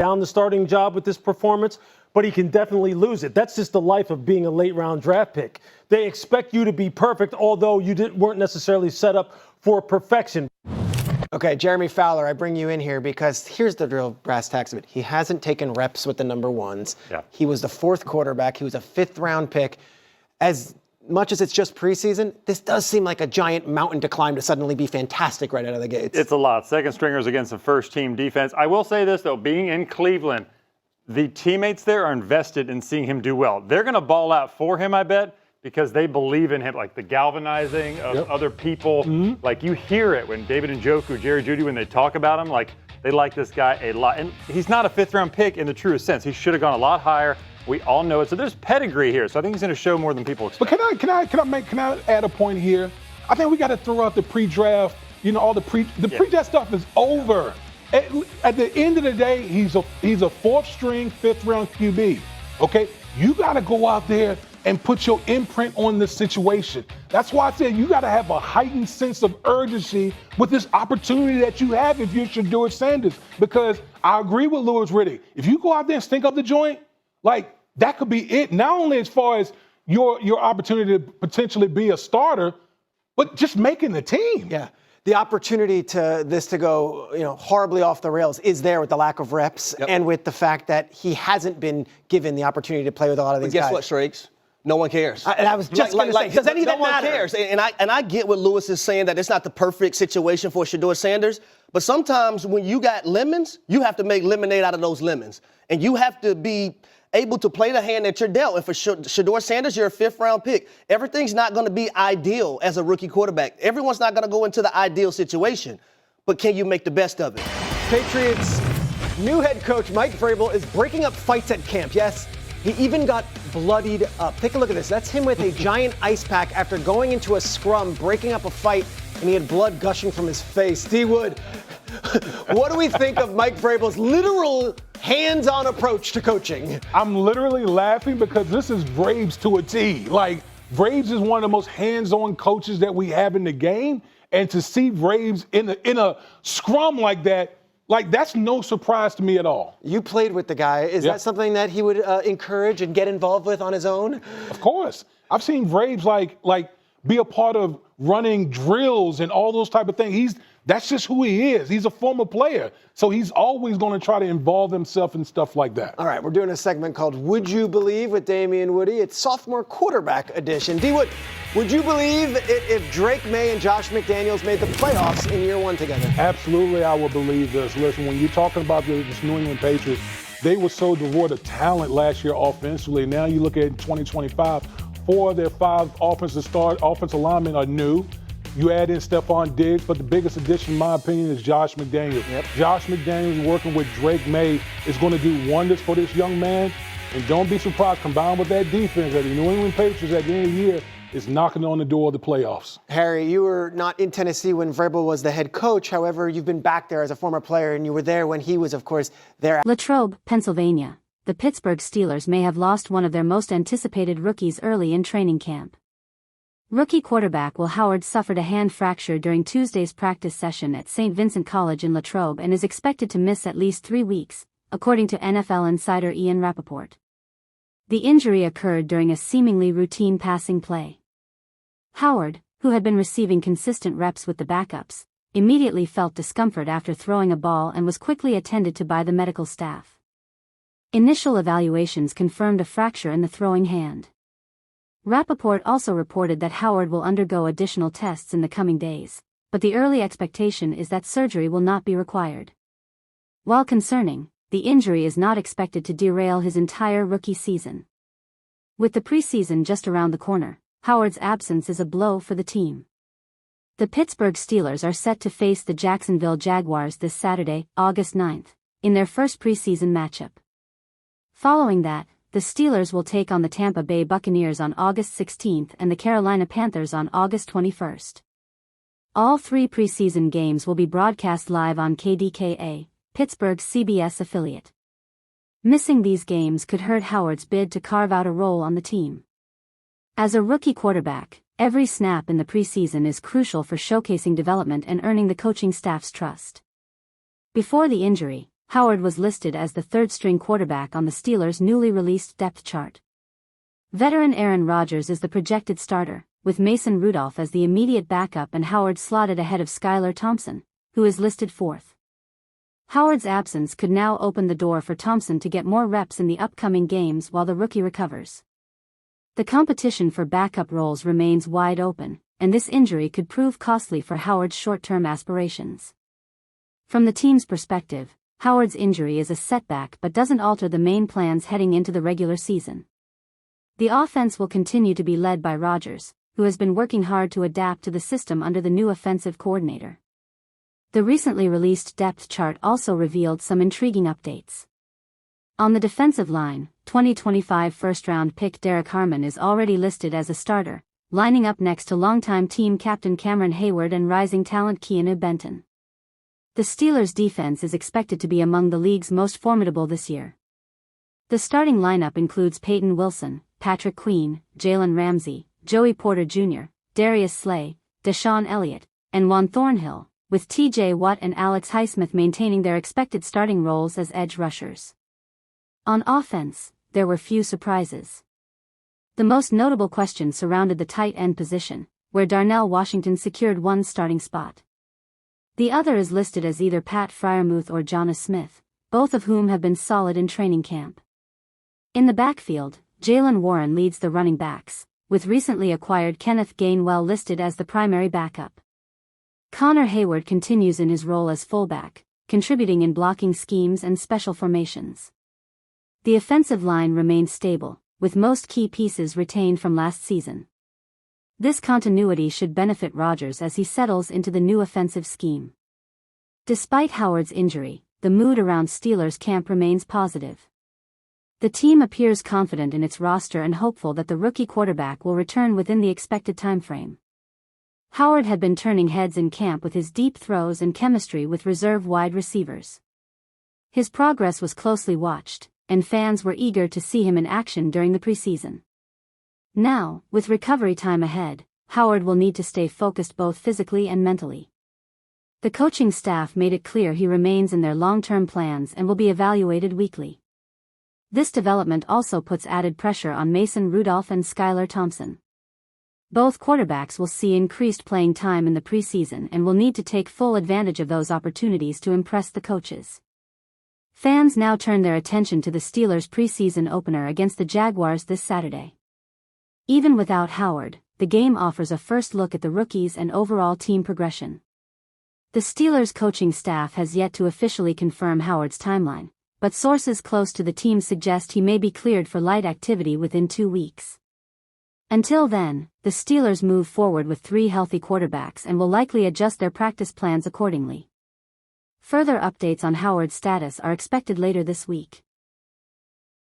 down the starting job with this performance, but he can definitely lose it. That's just the life of being a late-round draft pick. They expect you to be perfect, although you weren't necessarily set up for perfection. Okay, Jeremy Fowler, I bring you in here because here's the real brass tacks of it. He hasn't taken reps with the number ones. Yeah. He was the fourth quarterback. He was a fifth-round pick. As much as it's just preseason, this does seem like a giant mountain to climb to suddenly be fantastic right out of the gates. It's a lot. Second stringers against the first-team defense. I will say this, though, being in Cleveland, the teammates there are invested in seeing him do well. They're going to ball out for him, I bet, because they believe in him, like the galvanizing of other people. Mm-hmm. Like you hear it when David Njoku, Jerry Jeudy, when they talk about him, like they like this guy a lot. And he's not a fifth-round pick in the truest sense. He should have gone a lot higher. We all know it. So there's pedigree here. So I think he's going to show more than people expect. But can I add a point here? I think we got to throw out the pre-draft. You know, all the pre-draft stuff is over. At the end of the day, he's a fourth-string, fifth-round QB. Okay, you got to go out there and put your imprint on the situation. That's why I said you got to have a heightened sense of urgency with this opportunity that you have if you're Shedeur Sanders. Because I agree with Louis Riddick. If you go out there and stink up the joint, like that could be it. Not only as far as your opportunity to potentially be a starter, but just making the team. Yeah. The opportunity to go, horribly off the rails is there with the lack of reps and with the fact that he hasn't been given the opportunity to play with a lot of these guys. Guess what, Shrakes? No one cares. And I was just going to say, does any of that matter? No one cares. And I get what Lewis is saying, that it's not the perfect situation for Shedeur Sanders. But sometimes when you got lemons, you have to make lemonade out of those lemons. And you have to be able to play the hand that you're dealt. And for Shedeur Sanders, you're a fifth-round pick. Everything's not going to be ideal as a rookie quarterback. Everyone's not going to go into the ideal situation. But can you make the best of it? Patriots' new head coach, Mike Vrabel, is breaking up fights at camp. Yes, he even got bloodied up. Take a look at this. That's him with a giant ice pack after going into a scrum, breaking up a fight, and he had blood gushing from his face. D. Wood, what do we think of Mike Vrabel's literal hands-on approach to coaching? I'm literally laughing because this is Braves to a T. Like, Braves is one of the most hands-on coaches that we have in the game, and to see Braves in a scrum like that, that's no surprise to me at all. You played with the guy. Is that something that he would encourage and get involved with on his own? Of course. I've seen Braves like be a part of running drills and all those type of things. That's just who he is. He's a former player. So he's always going to try to involve himself in stuff like that. All right, we're doing a segment called Would You Believe with Damian Woody. It's sophomore quarterback edition. D. Wood, would you believe if Drake May and Josh McDaniels made the playoffs in year one together? Absolutely, I would believe this. Listen, when you're talking about this New England Patriots, they were so devoid of talent last year offensively. Now you look at 2025, 4 of their 5 offensive linemen are new. You add in Stephon Diggs, but the biggest addition, in my opinion, is Josh McDaniels. Yep. Josh McDaniels working with Drake May is going to do wonders for this young man. And don't be surprised, combined with that defense, that the New England Patriots at the end of the year is knocking on the door of the playoffs. Harry, you were not in Tennessee when Vrabel was the head coach. However, you've been back there as a former player, and you were there when he was, of course, there. Latrobe, Pennsylvania. The Pittsburgh Steelers may have lost one of their most anticipated rookies early in training camp. Rookie quarterback Will Howard suffered a hand fracture during Tuesday's practice session at St. Vincent College in Latrobe and is expected to miss at least 3 weeks, according to NFL insider Ian Rappaport. The injury occurred during a seemingly routine passing play. Howard, who had been receiving consistent reps with the backups, immediately felt discomfort after throwing a ball and was quickly attended to by the medical staff. Initial evaluations confirmed a fracture in the throwing hand. Rappaport also reported that Howard will undergo additional tests in the coming days, but the early expectation is that surgery will not be required. While concerning, the injury is not expected to derail his entire rookie season. With the preseason just around the corner, Howard's absence is a blow for the team. The Pittsburgh Steelers are set to face the Jacksonville Jaguars this Saturday, August 9th, in their first preseason matchup. Following that, the Steelers will take on the Tampa Bay Buccaneers on August 16th and the Carolina Panthers on August 21st. All 3 preseason games will be broadcast live on KDKA, Pittsburgh's CBS affiliate. Missing these games could hurt Howard's bid to carve out a role on the team. As a rookie quarterback, every snap in the preseason is crucial for showcasing development and earning the coaching staff's trust. Before the injury, Howard was listed as the third-string quarterback on the Steelers' newly released depth chart. Veteran Aaron Rodgers is the projected starter, with Mason Rudolph as the immediate backup and Howard slotted ahead of Skylar Thompson, who is listed fourth. Howard's absence could now open the door for Thompson to get more reps in the upcoming games while the rookie recovers. The competition for backup roles remains wide open, and this injury could prove costly for Howard's short-term aspirations. From the team's perspective, Howard's injury is a setback but doesn't alter the main plans heading into the regular season. The offense will continue to be led by Rodgers, who has been working hard to adapt to the system under the new offensive coordinator. The recently released depth chart also revealed some intriguing updates. On the defensive line, 2025 first-round pick Derek Harmon is already listed as a starter, lining up next to longtime team captain Cameron Hayward and rising talent Keanu Benton. The Steelers' defense is expected to be among the league's most formidable this year. The starting lineup includes Peyton Wilson, Patrick Queen, Jalen Ramsey, Joey Porter Jr., Darius Slay, Deshaun Elliott, and Juan Thornhill, with T.J. Watt and Alex Highsmith maintaining their expected starting roles as edge rushers. On offense, there were few surprises. The most notable question surrounded the tight end position, where Darnell Washington secured one starting spot. The other is listed as either Pat Freiermuth or Jonas Smith, both of whom have been solid in training camp. In the backfield, Jaylen Warren leads the running backs, with recently acquired Kenneth Gainwell listed as the primary backup. Connor Hayward continues in his role as fullback, contributing in blocking schemes and special formations. The offensive line remains stable, with most key pieces retained from last season. This continuity should benefit Rodgers as he settles into the new offensive scheme. Despite Howard's injury, the mood around Steelers camp remains positive. The team appears confident in its roster and hopeful that the rookie quarterback will return within the expected timeframe. Howard had been turning heads in camp with his deep throws and chemistry with reserve wide receivers. His progress was closely watched, and fans were eager to see him in action during the preseason. Now, with recovery time ahead, Howard will need to stay focused both physically and mentally. The coaching staff made it clear he remains in their long-term plans and will be evaluated weekly. This development also puts added pressure on Mason Rudolph and Skylar Thompson. Both quarterbacks will see increased playing time in the preseason and will need to take full advantage of those opportunities to impress the coaches. Fans now turn their attention to the Steelers' preseason opener against the Jaguars this Saturday. Even without Howard, the game offers a first look at the rookies and overall team progression. The Steelers' coaching staff has yet to officially confirm Howard's timeline, but sources close to the team suggest he may be cleared for light activity within 2 weeks. Until then, the Steelers move forward with 3 healthy quarterbacks and will likely adjust their practice plans accordingly. Further updates on Howard's status are expected later this week.